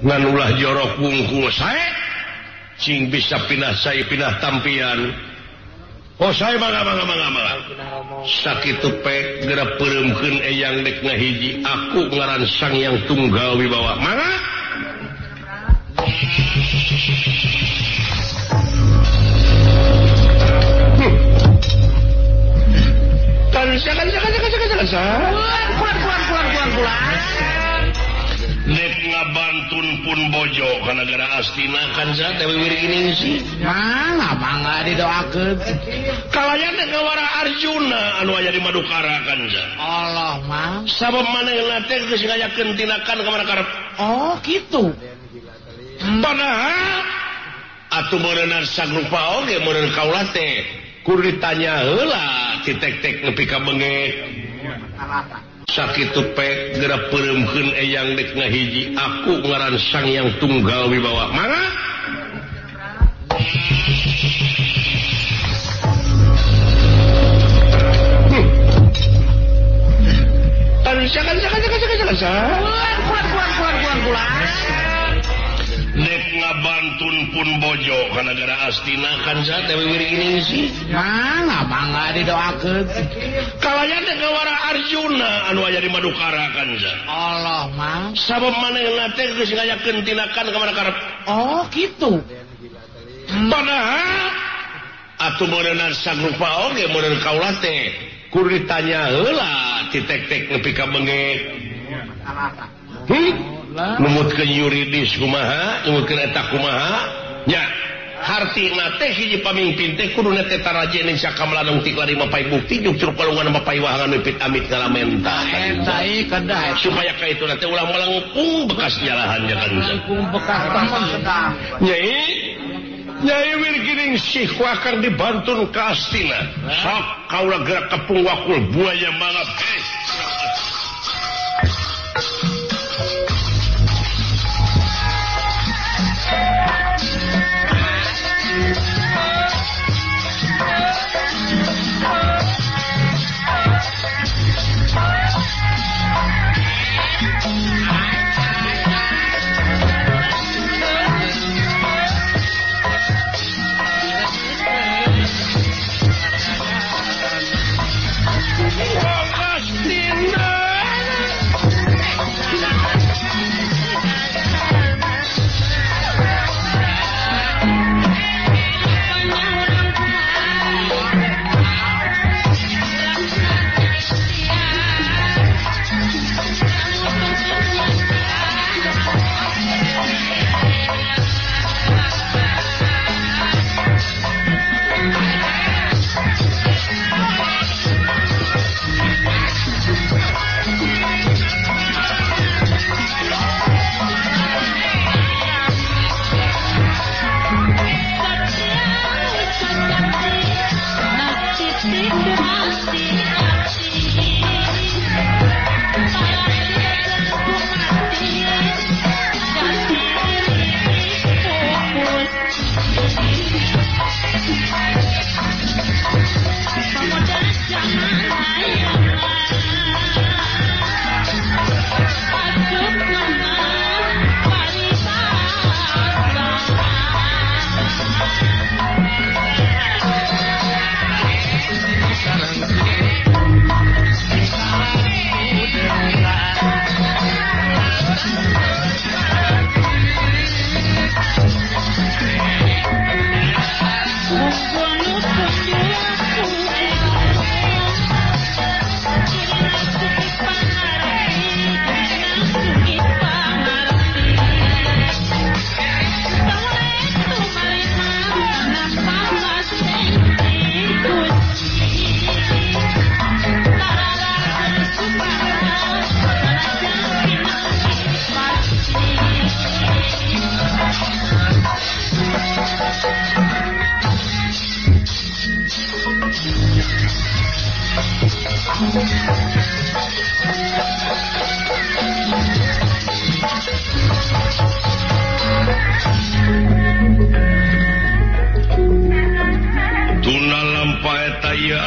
ngan ulah jorok wungkul sae cing bisa pindah saya pindah tampian. Oh saya mangga sakitu pe geura pereumkeun eyang dek ngahiji aku ngaran Sang Yang Tunggal Wibawa mangga Nek ngabantun pun bojo ka negara Astina kan sa Dewi Wirgining sih. Mangga didoakeun. Kalayan nek ngawara Arjuna anu aya di Madukara kan sa. Allah mah. Sabab manehna teh geus ngayakeun tindakan ka mana karep. Oh kitu. Padahal atuh meureunna sagrupa oge meureun kaula teh kudu ditanya heula ti tek-tek nepi ka beungeut. Sakitu pe geura pereumkeun eyang dek ngahiji aku ngaran Sang Yang Tunggal Wibawa mangga nek ngabantun pun bojo ka negara Astina kan sa Dewi Wirgining sih. Mangga didoakeun. Kalayan nek ngawara Arjuna anu aya di Madukara kan sa. Allah mah. Sabab manehna teh geus ngayakeun tindakan ka mana karep. Oh kitu. Padahal atuh meureunna sagrupa oge meureun kaula teh kudu ditanya heula ti tek-tek nepi ka beungeut. Numutkeun yuridis kumaha numutkeun eta kumaha nya hartina teh hiji pamimpin teh kuduna teh tarajeun sakamelanong ti kalima pai bukti jeung curug kalungan mapai wahangan mipit amit ngalamenta Eta ieu kedah supaya ka itu teh ulah melengkung bekas jalahannya kan melengkung bekas teman sedang Nyai Wirgining sih wakar dibantun ka Astina sok kaula gerak kepung wakul buaya mangap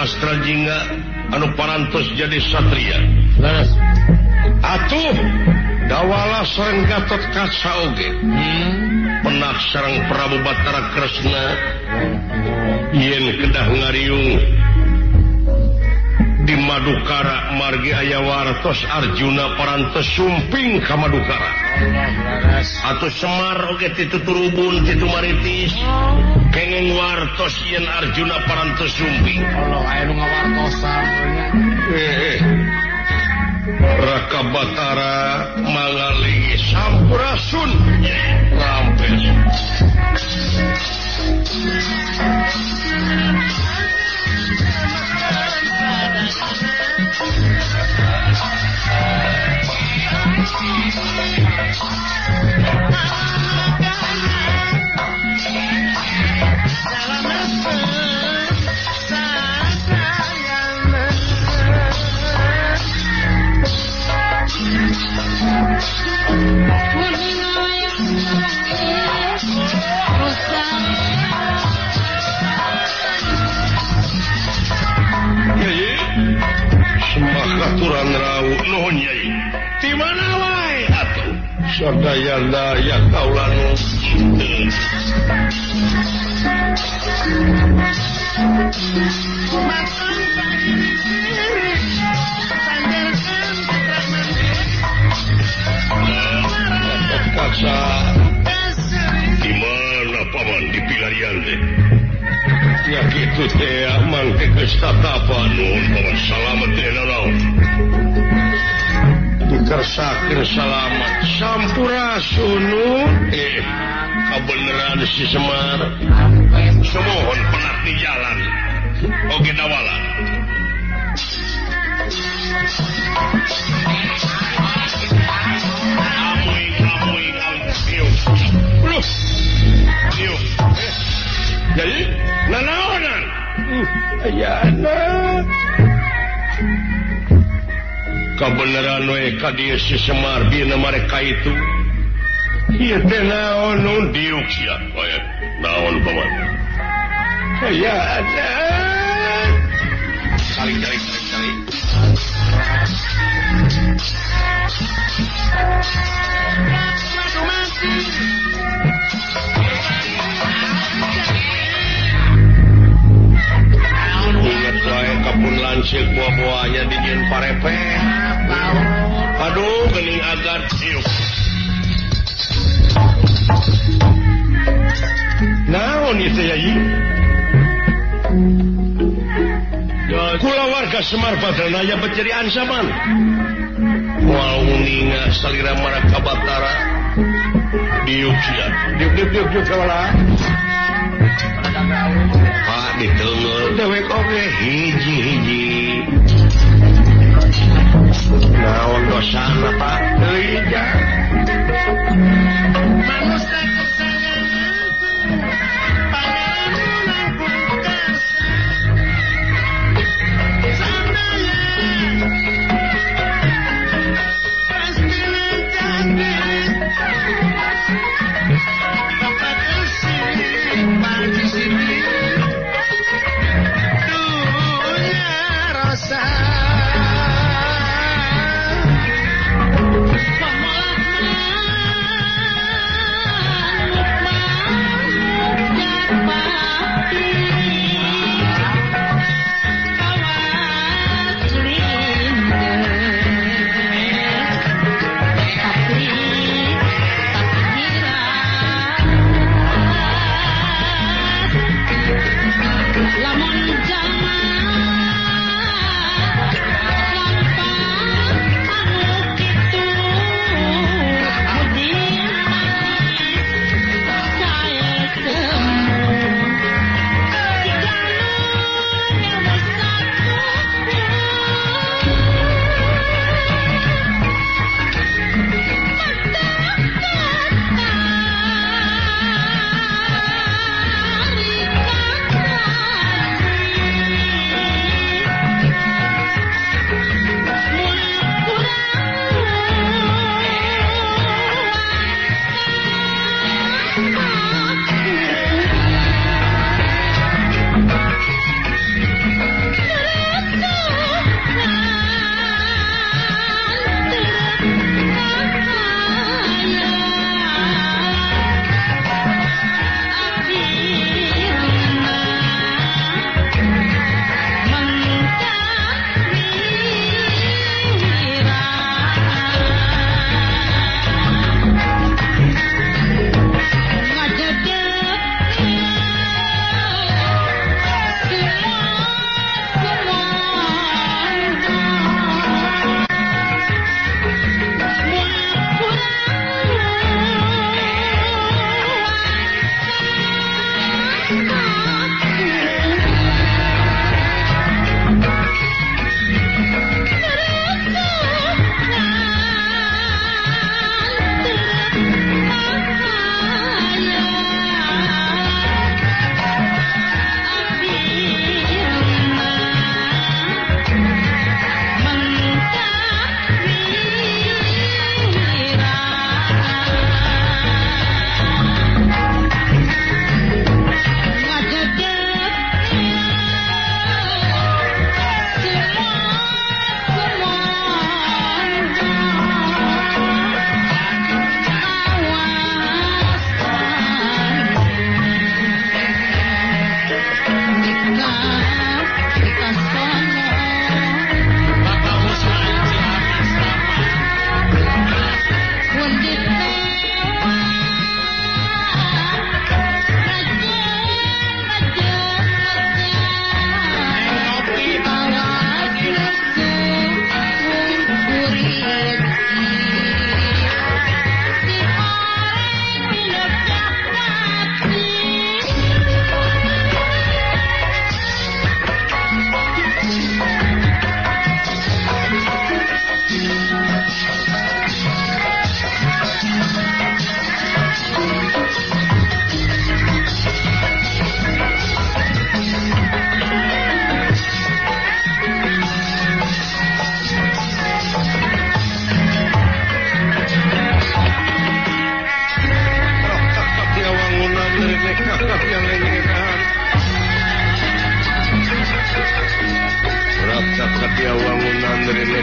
Astra Jingga anu parantos jadi satria. atuh dawala sareng Gatot Kaca oge penak sareng Prabu Batara Kresna yen kedah ngariung di Madukara margi aya wartos Arjuna parantos sumping ka Madukara atuh Semar oge tituturubun titu maritis kenging wartos yen Arjuna parantos sumping aya nu ngawartosan Raka Batara mangalingi sampurasun rampes Semahaturan rau nuhun Nyai. Di mana wae atuh? Sadaya-daya kaula nu Kaca. Di mana paman di pilarian teh? Ya gitu teh mangke geus tatapa nuhun paman salamet teh naon. Dikersakeun salamet sampurasun kabeneran si Semar. Sumohon penak di jalan. Oge dawala. Jadi, nanaonan. Ayana. Kabeneran we ka dieu si Semar dina mereka itu. Ieu teh naon nu diuk sia. Naon paman? Ayana. Kali. Ingat wae kapun lancik buah-buahnya di dieun parepe. Aduh, geuning agar ciuk. Naon ieu teh Yai? Kula warga Semar Badrana aya beceri ancaman. Moal uninga salira Maraka Batara. Diuk sia. Diuk kawala. Pak diteungeur dewek oge hiji-hiji. Naon dosana Pak? Teuing ja. Manusia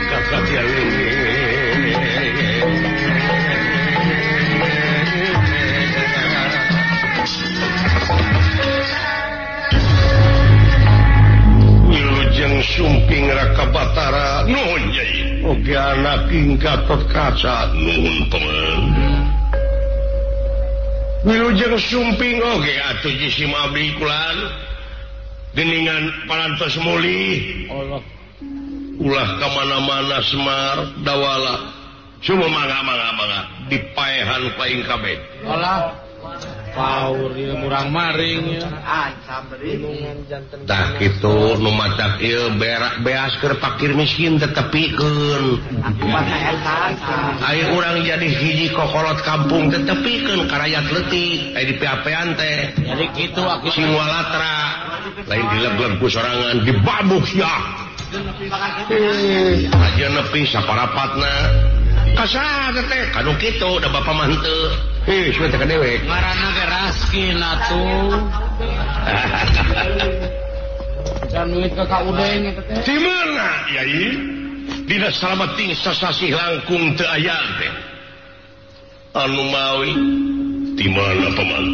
kakatian Wilujeng sumping Raka Batara nuhun Nyai oge anak ing Gatot Kaca nuhun paman Wilujeng sumping oge atuh jisim abdi kulan geningan parantos muli Allah ulah kamana-mana Semar dawala cuma mangga dipaehan paing kabeh Allah paur ieu murang maring tah kitu nu matak ieu beas keur fakir miskin tetepikeun aya urang jadi hiji kokolot kampung tetepikeun ka rakyat leutik aya di peapean teh jadi kitu aku sing walatra lain dileg-leg ku sorangan dibabuk sia aja nepi saparapatna kasaha teh kanu kitu da bapa mah henteu suwe teh kadewek ngaranna ge raskin atuh can duit ke kaudeng eta teh di mana Yai dina salamating sasasih langkung teu aya teh anu mawi di mana paman